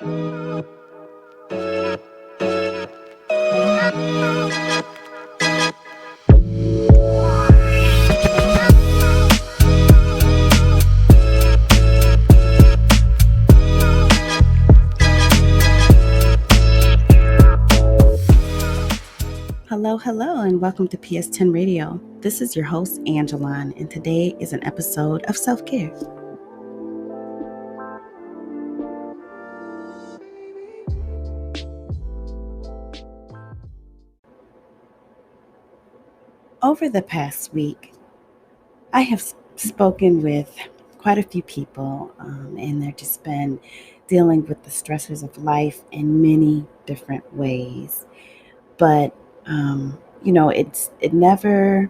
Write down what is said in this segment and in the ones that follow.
Hello, and welcome to PS10 Radio. This is your host, Angelon, and today is an episode of Self-Care. Over the past week, I have spoken with quite a few people, and they've just been dealing with the stressors of life in many different ways. But it never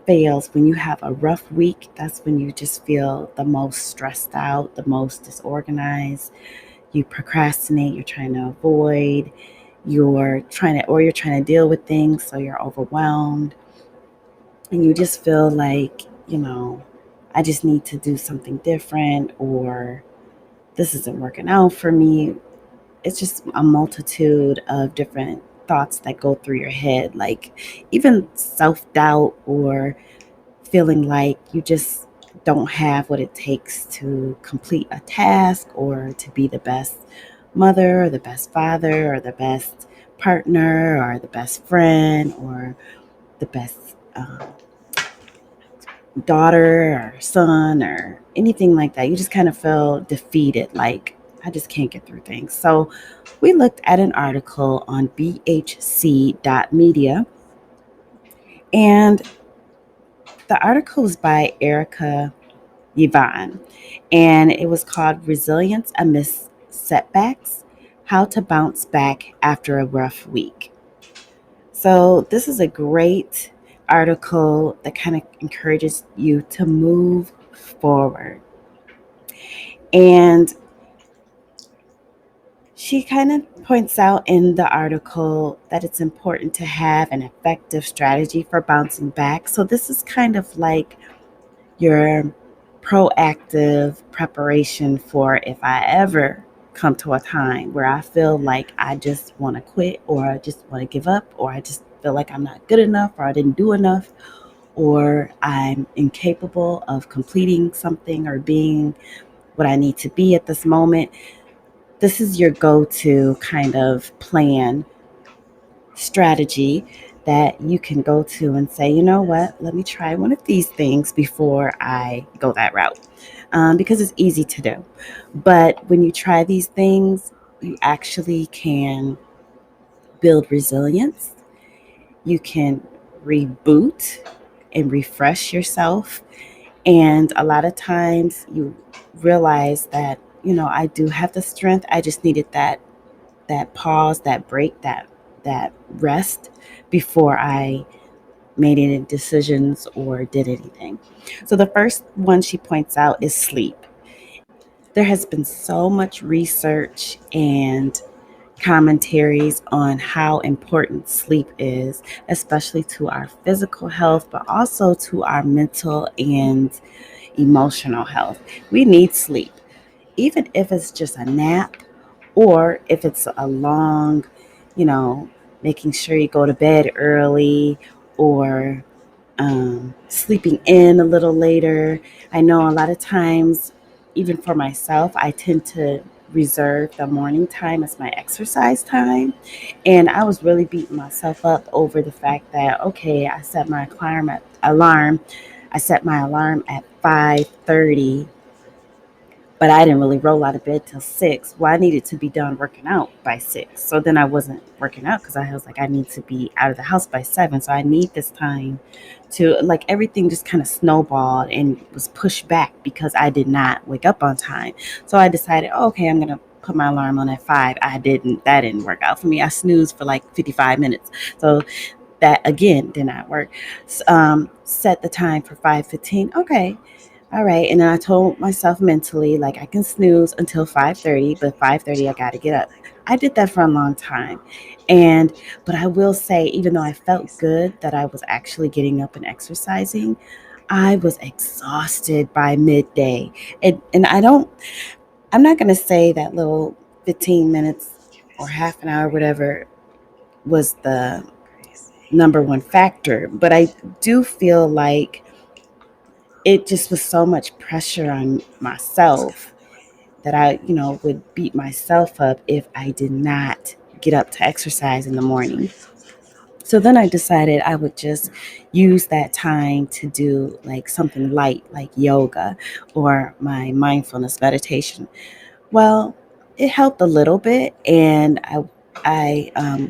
fails when you have a rough week. That's when you just feel the most stressed out, the most disorganized. You procrastinate, you're trying to avoid, you're trying to deal with things, so you're overwhelmed. And you just feel like, I just need to do something different, or this isn't working out for me. It's just a multitude of different thoughts that go through your head, like even self-doubt or feeling like you just don't have what it takes to complete a task or to be the best mother or the best father or the best partner or the best friend or the best daughter or son or anything like that. You just kind of feel defeated, like I just can't get through things. So we looked at an article on bhc.media, and the article was by Erikka Yvonne, and it was called Resilience Amidst Set Backs: How to Bounce Back After a Rough Week. So this is a great article that kind of encourages you to move forward. And she kind of points out in the article that it's important to have an effective strategy for bouncing back. So this is kind of like your proactive preparation for if I ever come to a time where I feel like I just want to quit, or I just want to give up, or I just feel like I'm not good enough, or I didn't do enough, or I'm incapable of completing something or being what I need to be at this moment. This is your go-to kind of plan strategy that you can go to and say, you know what, let me try one of these things before I go that route, because it's easy to do. But when you try these things, you actually can build resilience. You can reboot and refresh yourself. And a lot of times you realize that, I do have the strength. I just needed that pause, that break, that rest before I made any decisions or did anything. So the first one she points out is sleep. There has been so much research and commentaries on how important sleep is, especially to our physical health, but also to our mental and emotional health. We need sleep, even if it's just a nap or if it's a long, making sure you go to bed early, or sleeping in a little later. I know a lot of times, even for myself, I tend to reserve the morning time as my exercise time. And I was really beating myself up over the fact that, okay, I set my alarm. I set my alarm at 5:30, but I didn't really roll out of bed till 6. Well, I needed to be done working out by 6. So then I wasn't working out because I was like, I need to be out of the house by 7. So I need this time to, like, everything just kind of snowballed and was pushed back because I did not wake up on time. So I decided, okay, I'm going to put my alarm on at 5. That didn't work out for me. I snoozed for like 55 minutes. So that again did not work. Set the time for 5:15. Okay. All right. And then I told myself mentally, like, I can snooze until 5:30, but 5:30 I got to get up. I did that for a long time. But I will say, even though I felt good that I was actually getting up and exercising, I was exhausted by midday. I'm not going to say that little 15 minutes or half an hour, whatever, was the number one factor. But I do feel like it just was so much pressure on myself that I, would beat myself up if I did not get up to exercise in the morning. So then I decided I would just use that time to do like something light, like yoga or my mindfulness meditation. Well, it helped a little bit, and I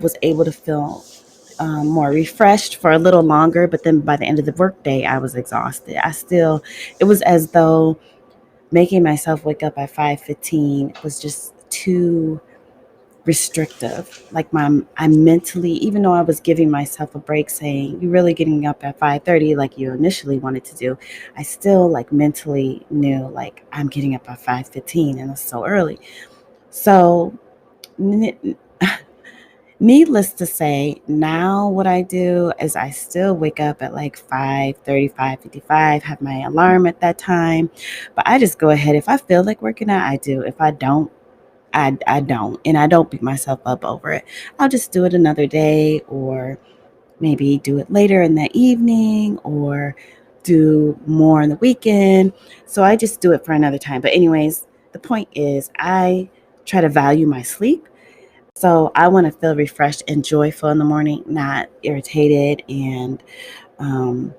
was able to feel more refreshed for a little longer. But then by the end of the workday, I was exhausted. It was as though making myself wake up at 5:15 was just too restrictive. Like I mentally, even though I was giving myself a break, saying you're really getting up at 5:30 like you initially wanted to do, I still like mentally knew like I'm getting up at 5:15 and it's so early. So needless to say, now what I do is I still wake up at like 5:30, 5:55, have my alarm at that time, but I just go ahead. If I feel like working out, I do. If I don't, I don't, and I don't beat myself up over it. I'll just do it another day, or maybe do it later in the evening, or do more on the weekend. So I just do it for another time. But anyways, the point is I try to value my sleep. So I want to feel refreshed and joyful in the morning, not irritated and um,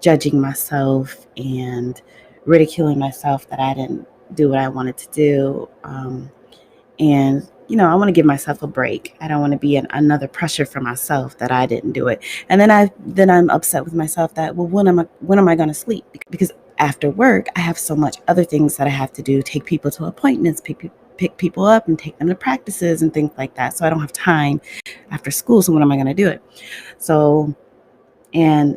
judging myself and ridiculing myself that I didn't do what I wanted to do. And I want to give myself a break. I don't want to be another pressure for myself that I didn't do it. And then I'm upset with myself that, well, when am I going to sleep? Because after work, I have so much other things that I have to do: take people to appointments, pick people up, and take them to practices and things like that. So I don't have time after school. So when am I going to do it? So, and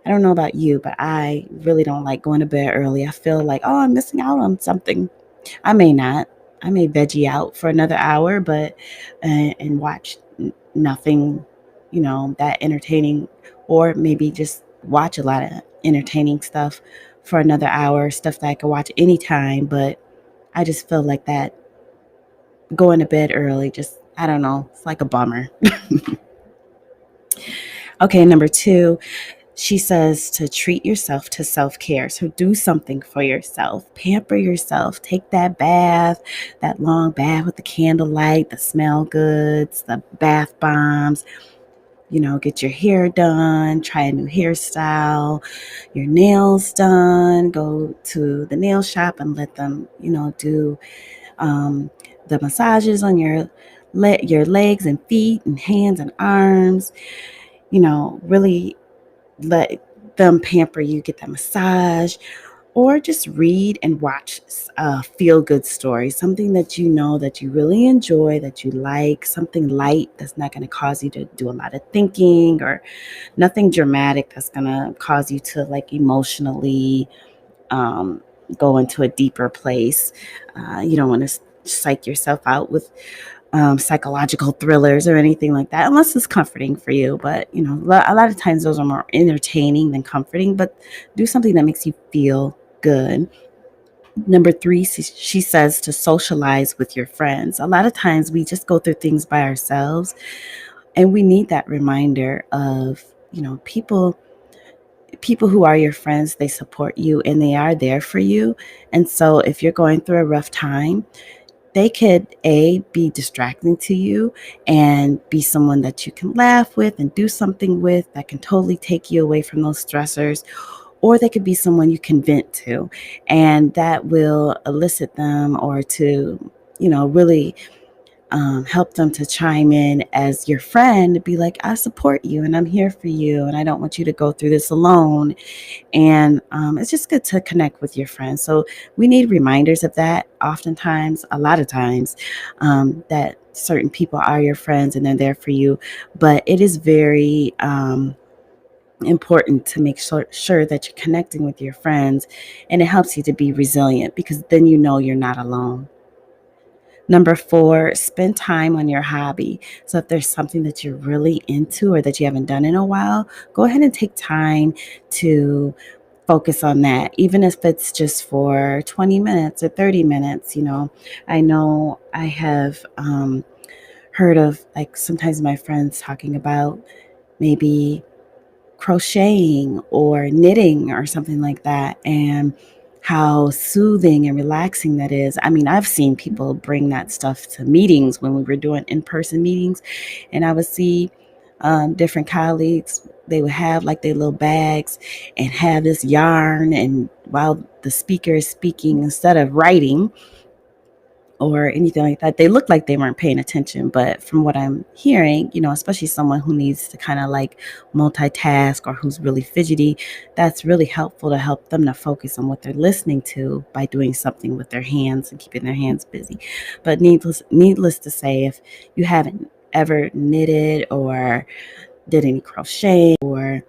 I don't know about you, but I really don't like going to bed early. I feel like, oh, I'm missing out on something. I may not. I may veggie out for another hour, but and watch nothing, that entertaining, or maybe just watch a lot of entertaining stuff for another hour, stuff that I could watch anytime. But I just feel like that going to bed early, just, I don't know, it's like a bummer. Okay, number 2. She says to treat yourself to self-care. So do something for yourself. Pamper yourself. Take that bath, that long bath with the candlelight, the smell goods, the bath bombs. Get your hair done, try a new hairstyle, your nails done. Go to the nail shop and let them, do the massages on your legs and feet and hands and arms. Really let them pamper you, get that massage, or just read and watch a feel-good story, something that that you really enjoy, that you like, something light that's not going to cause you to do a lot of thinking, or nothing dramatic that's going to cause you to like emotionally um, go into a deeper place. You don't want to psych yourself out with psychological thrillers or anything like that, unless it's comforting for you. But, a lot of times those are more entertaining than comforting, but do something that makes you feel good. Number 3, she says to socialize with your friends. A lot of times we just go through things by ourselves, and we need that reminder of, people who are your friends. They support you and they are there for you. And so if you're going through a rough time, they could be distracting to you and be someone that you can laugh with and do something with that can totally take you away from those stressors, or they could be someone you can vent to, and that will elicit them, or to really help them to chime in as your friend, to be like, I support you and I'm here for you and I don't want you to go through this alone. And it's just good to connect with your friends. So we need reminders of that oftentimes, a lot of times, that certain people are your friends and they're there for you. But it is very important to make sure that you're connecting with your friends, and it helps you to be resilient, because then you're not alone. Number 4, spend time on your hobby. So if there's something that you're really into or that you haven't done in a while, go ahead and take time to focus on that, even if it's just for 20 minutes or 30 minutes. I know I have heard of, like, sometimes my friends talking about maybe crocheting or knitting or something like that, and how soothing and relaxing that is. I mean, I've seen people bring that stuff to meetings when we were doing in-person meetings, and I would see different colleagues. They would have like their little bags and have this yarn, and while the speaker is speaking, instead of writing or anything like that, they looked like they weren't paying attention. But from what I'm hearing, especially someone who needs to kind of like multitask or who's really fidgety, that's really helpful to help them to focus on what they're listening to by doing something with their hands and keeping their hands busy. But needless to say, if you haven't ever knitted or did any crochet or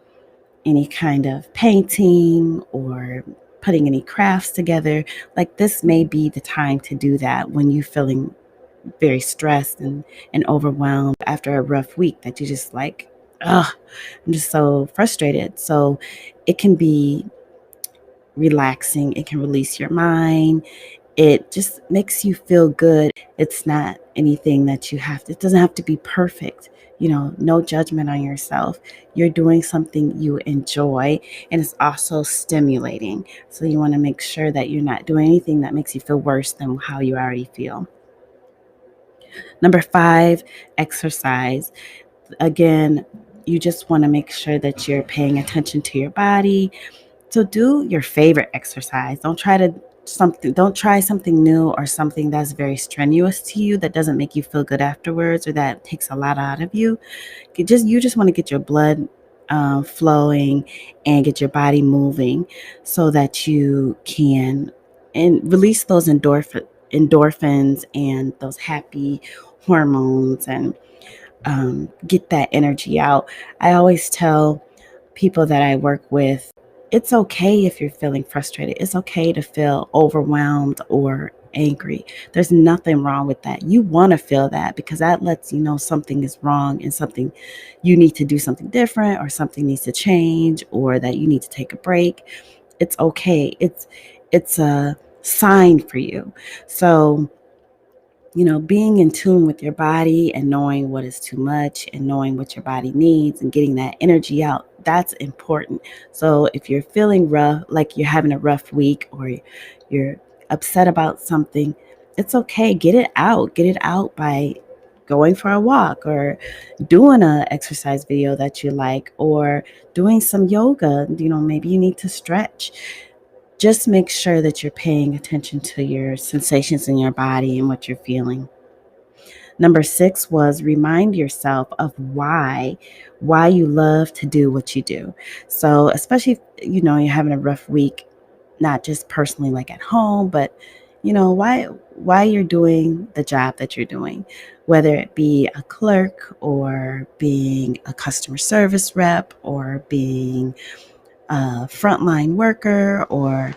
any kind of painting or putting any crafts together, like, this may be the time to do that when you're feeling very stressed and overwhelmed after a rough week, that you just like, ugh, I'm just so frustrated. So it can be relaxing. It can release your mind. It just makes you feel good. It's not anything that it doesn't have to be perfect. No judgment on yourself. You're doing something you enjoy, and it's also stimulating. So you want to make sure that you're not doing anything that makes you feel worse than how you already feel. Number 5, exercise. Again, you just want to make sure that you're paying attention to your body. So do your favorite exercise. Don't try something new or something that's very strenuous to you, that doesn't make you feel good afterwards, or that takes a lot out of you. You just want to get your blood flowing and get your body moving, so that you can and release those endorphins and those happy hormones, and get that energy out. I always tell people that I work with, it's okay if you're feeling frustrated. It's okay to feel overwhelmed or angry. There's nothing wrong with that. You want to feel that, because that lets you know something is wrong and something you need to do something different, or something needs to change, or that you need to take a break. It's okay. It's a sign for you. So being in tune with your body and knowing what is too much and knowing what your body needs and getting that energy out, that's important. So if you're feeling rough, like you're having a rough week, or you're upset about something, it's okay. Get it out. Get it out by going for a walk, or doing a exercise video that you like, or doing some yoga. Maybe you need to stretch. Just make sure that you're paying attention to your sensations in your body and what you're feeling. Number 6 was remind yourself of why you love to do what you do. So especially if, you're having a rough week, not just personally like at home, but why you're doing the job that you're doing, whether it be a clerk, or being a customer service rep, or being a frontline worker, or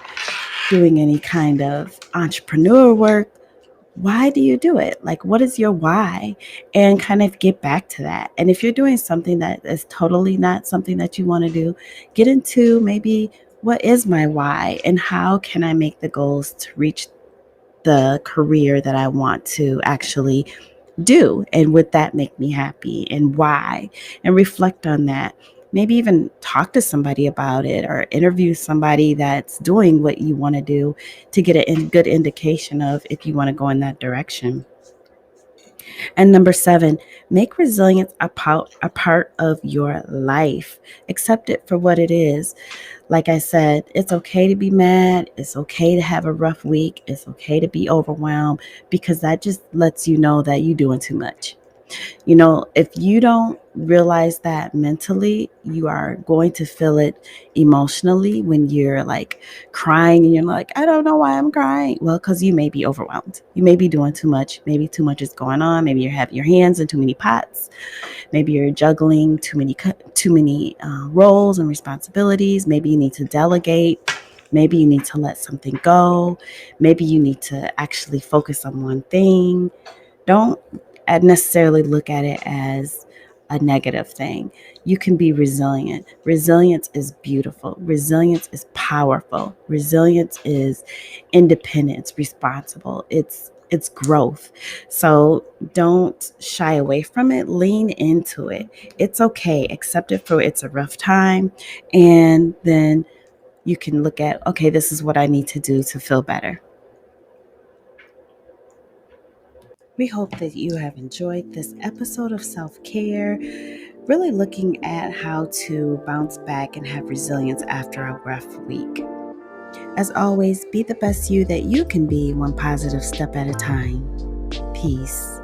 doing any kind of entrepreneur work. Why do you do it? Like, what is your why? And kind of get back to that. And if you're doing something that is totally not something that you want to do, get into maybe, what is my why, and how can I make the goals to reach the career that I want to actually do, and would that make me happy, and why? And reflect on that. Maybe even talk to somebody about it, or interview somebody that's doing what you want to do, to get a good indication of if you want to go in that direction. And number 7, make resilience a part of your life. Accept it for what it is. Like I said, it's okay to be mad. It's okay to have a rough week. It's okay to be overwhelmed, because that just lets you know that you're doing too much. If you don't realize that mentally, you are going to feel it emotionally when you're like crying and you're like, I don't know why I'm crying. Well, because you may be overwhelmed. You may be doing too much. Maybe too much is going on. Maybe you're having your hands in too many pots. Maybe you're juggling too many roles and responsibilities. Maybe you need to delegate. Maybe you need to let something go. Maybe you need to actually focus on one thing. Don't necessarily look at it as a negative thing. You can be resilient. Resilience is beautiful. Resilience is powerful. Resilience is independence, responsible. It's growth. So don't shy away from it. Lean into it. It's okay. Accept it for it's a rough time. And then you can look at, okay, this is what I need to do to feel better. We hope that you have enjoyed this episode of self-care, really looking at how to bounce back and have resilience after a rough week. As always, be the best you that you can be, one positive step at a time. Peace.